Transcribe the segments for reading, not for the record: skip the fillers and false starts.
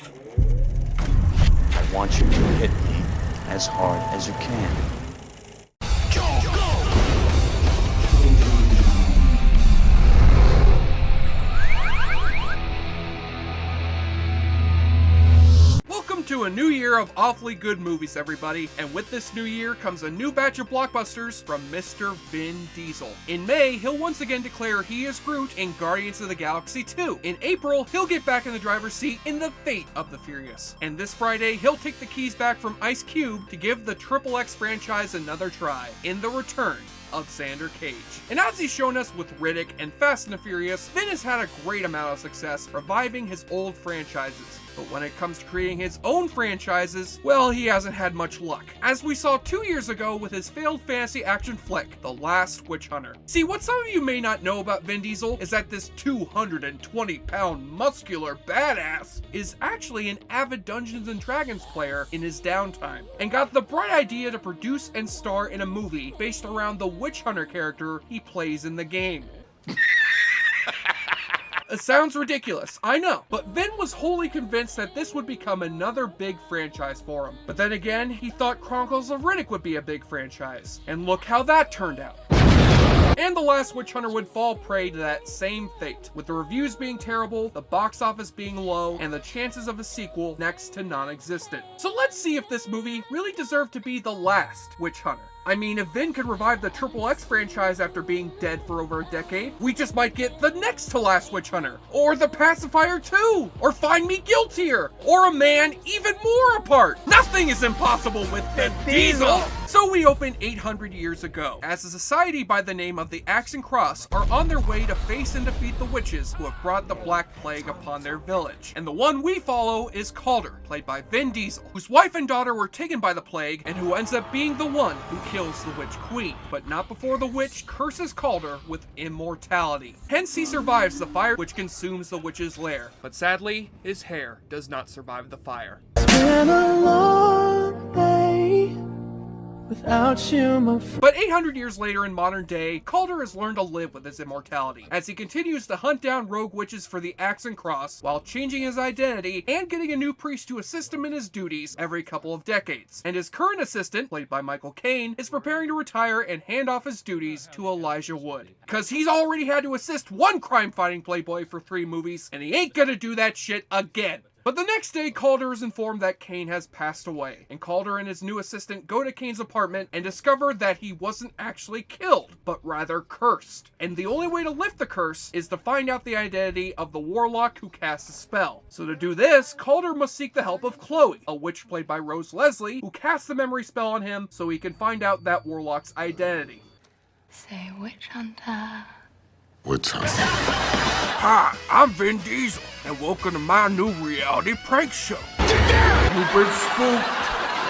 I want you to hit me as hard as you can. Welcome to a new year of awfully good movies, everybody, and with this new year comes a new batch of blockbusters from Mr. Vin Diesel. In May, he'll once again declare he is Groot in Guardians of the Galaxy 2. In April, he'll get back in the driver's seat in The Fate of the Furious. And this Friday, he'll take the keys back from Ice Cube to give the XXX franchise another try in The Return of Xander Cage. And as he's shown us with Riddick and Fast and the Furious, Vin has had a great amount of success reviving his old franchises. But when it comes to creating his own franchises, well, he hasn't had much luck. As we saw 2 years ago with his failed fantasy action flick, The Last Witch Hunter. See, what some of you may not know about Vin Diesel is that this 220-pound muscular badass is actually an avid Dungeons & Dragons player in his downtime, and got the bright idea to produce and star in a movie based around the Witch Hunter character he plays in the game. It sounds ridiculous, I know, but Vin was wholly convinced that this would become another big franchise for him. But then again, he thought Chronicles of Riddick would be a big franchise, and look how that turned out. And The Last Witch Hunter would fall prey to that same fate, with the reviews being terrible, the box office being low, and the chances of a sequel next to non-existent. So let's see if this movie really deserved to be the last Witch Hunter. I mean, if Vin could revive the XXX franchise after being dead for over a decade, we just might get the next to last Witch Hunter, or The Pacifier 2, or Find Me Guiltier, or A Man Even More Apart. Nothing is impossible with Vin Diesel! So we open 800 years ago, as a society by the name of the Axe and Cross are on their way to face and defeat the witches who have brought the Black Plague upon their village. And the one we follow is Calder, played by Vin Diesel, whose wife and daughter were taken by the plague, and who ends up being the one who kills the Witch Queen, but not before the witch curses Calder with immortality. Hence he survives the fire which consumes the witch's lair, but sadly, his hair does not survive the fire. It's been a long day without you, my friend. But 800 years later in modern day, Calder has learned to live with his immortality, as he continues to hunt down rogue witches for the Axe and Cross, while changing his identity and getting a new priest to assist him in his duties every couple of decades. And his current assistant, played by Michael Caine, is preparing to retire and hand off his duties to Elijah Wood. Cause he's already had to assist one crime-fighting playboy for 3 movies, and he ain't gonna do that shit again. But the next day, Calder is informed that Caine has passed away, and Calder and his new assistant go to Caine's apartment and discover that he wasn't actually killed, but rather cursed. And the only way to lift the curse is to find out the identity of the warlock who cast the spell. So to do this, Calder must seek the help of Chloe, a witch played by Rose Leslie, who casts the memory spell on him so he can find out that warlock's identity. Say witch hunter. Witch hunter. Hi, I'm Vin Diesel, and welcome to my new reality prank show. You've been spooked.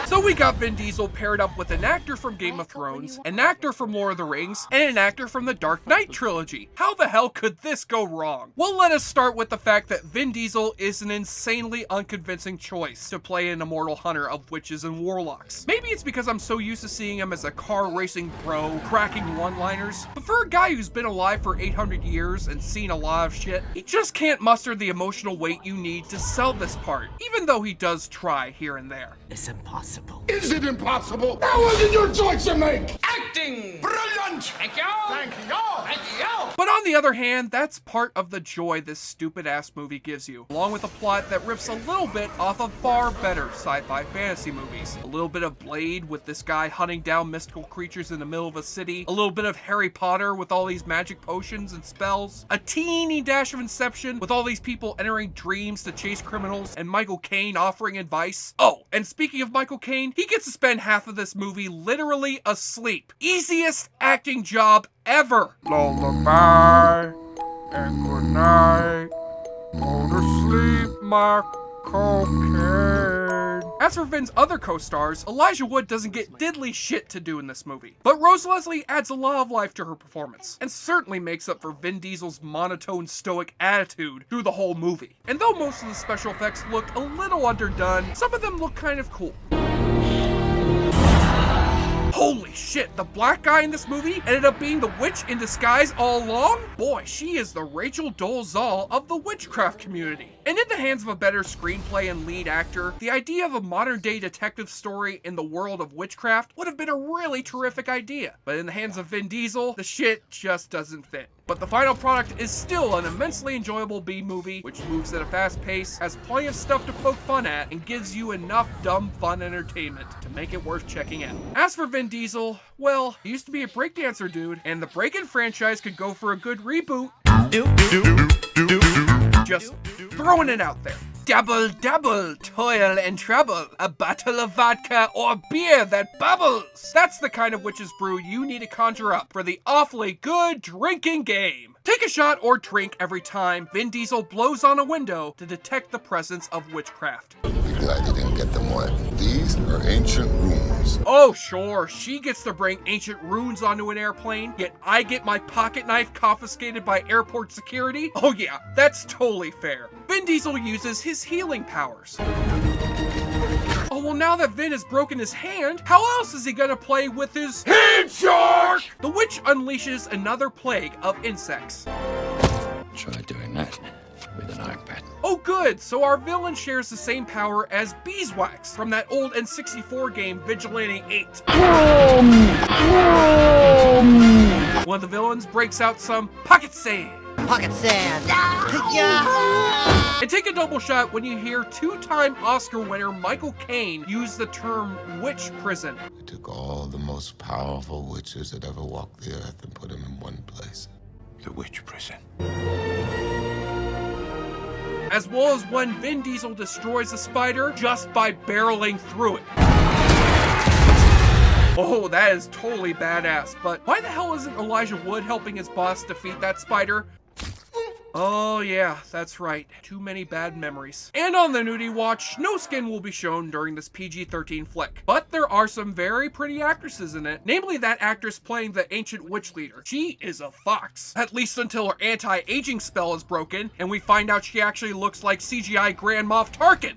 So we got Vin Diesel paired up with an actor from Game of Thrones, an actor from Lord of the Rings, and an actor from the Dark Knight trilogy. How the hell could this go wrong? Well, let us start with the fact that Vin Diesel is an insanely unconvincing choice to play an immortal hunter of witches and warlocks. Maybe it's because I'm so used to seeing him as a car racing bro, cracking one-liners, but for a guy who's been alive for 800 years and seen a lot of shit, he just can't muster the emotional weight you need to sell this part, even though he does try here and there. It's impossible. Is it impossible? That wasn't your choice to make! Acting! Brilliant! Thank you! Thank you! Thank you! But on the other hand, that's part of the joy this stupid-ass movie gives you, along with a plot that rips a little bit off of far better sci-fi fantasy movies. A little bit of Blade with this guy hunting down mystical creatures in the middle of a city, a little bit of Harry Potter with all these magic potions and spells, a teeny dash of Inception with all these people entering dreams to chase criminals, and Michael Caine offering advice. Oh, and speaking of Michael Caine, he gets to spend half of this movie literally asleep. Easiest acting job ever. Lullaby and good night. Go to sleep, my cocaine. As for Vin's other co-stars, Elijah Wood doesn't get diddly shit to do in this movie. But Rose Leslie adds a lot of life to her performance, and certainly makes up for Vin Diesel's monotone stoic attitude through the whole movie. And though most of the special effects look a little underdone, some of them look kind of cool. Holy shit, the black guy in this movie ended up being the witch in disguise all along? Boy, she is the Rachel Dolezal of the witchcraft community. And in the hands of a better screenplay and lead actor, the idea of a modern-day detective story in the world of witchcraft would have been a really terrific idea. But in the hands of Vin Diesel, the shit just doesn't fit. But the final product is still an immensely enjoyable B-movie, which moves at a fast pace, has plenty of stuff to poke fun at, and gives you enough dumb fun entertainment to make it worth checking out. As for Vin Diesel, well, he used to be a breakdancer dude, and the Breakin' franchise could go for a good reboot. Just throwing it out there. Double, double, toil and trouble. A bottle of vodka or beer that bubbles. That's the kind of witch's brew you need to conjure up for the awfully good drinking game. Take a shot or drink every time Vin Diesel blows on a window to detect the presence of witchcraft. Be glad you didn't get them wet. These are ancient runes. Oh sure, she gets to bring ancient runes onto an airplane, yet I get my pocket knife confiscated by airport security? Oh yeah, that's totally fair. Vin Diesel uses his healing powers. Oh well, now that Vin has broken his hand, how else is he gonna play with his hand shark? The witch unleashes another plague of insects. Try doing that with an iPad. Oh good, so our villain shares the same power as Beeswax from that old N64 game Vigilante 8. One of the villains breaks out some pocket sand. Pocket sand. And take a double shot when you hear two-time Oscar winner Michael Caine use the term witch prison. We took all the most powerful witches that ever walked the earth and put them in one place. The witch prison. As well as when Vin Diesel destroys a spider just by barreling through it. Oh, that is totally badass, but why the hell isn't Elijah Wood helping his boss defeat that spider? Oh yeah, that's right. Too many bad memories. And on the nudie watch, no skin will be shown during this PG-13 flick. But there are some very pretty actresses in it, namely that actress playing the ancient witch leader. She is a fox. At least until her anti-aging spell is broken, and we find out she actually looks like CGI Grand Moff Tarkin.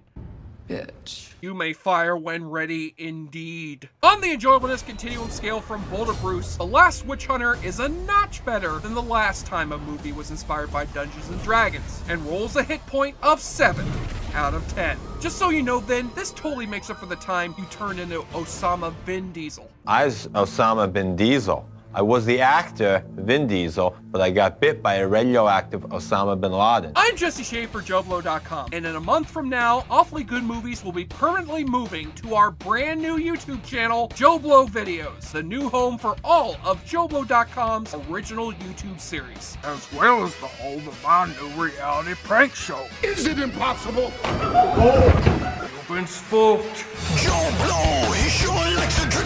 Bitch. You may fire when ready, indeed. On the enjoyableness continuum scale from Bull to Bruce, The Last Witch Hunter is a notch better than the last time a movie was inspired by Dungeons & Dragons, and rolls a hit point of 7 out of 10. Just so you know then, this totally makes up for the time you turned into Osama Bin Diesel. I was Osama Bin Diesel. I was the actor, Vin Diesel, but I got bit by a radioactive Osama Bin Laden. I'm Jesse Shea for JoBlo.com, and in a month from now, Awfully Good Movies will be permanently moving to our brand new YouTube channel, JoBlo Videos, the new home for all of JoBlo.com's original YouTube series. As well as the home of my new reality prank show. Is it impossible? You've been spooked. JoBlo, he sure likes to drink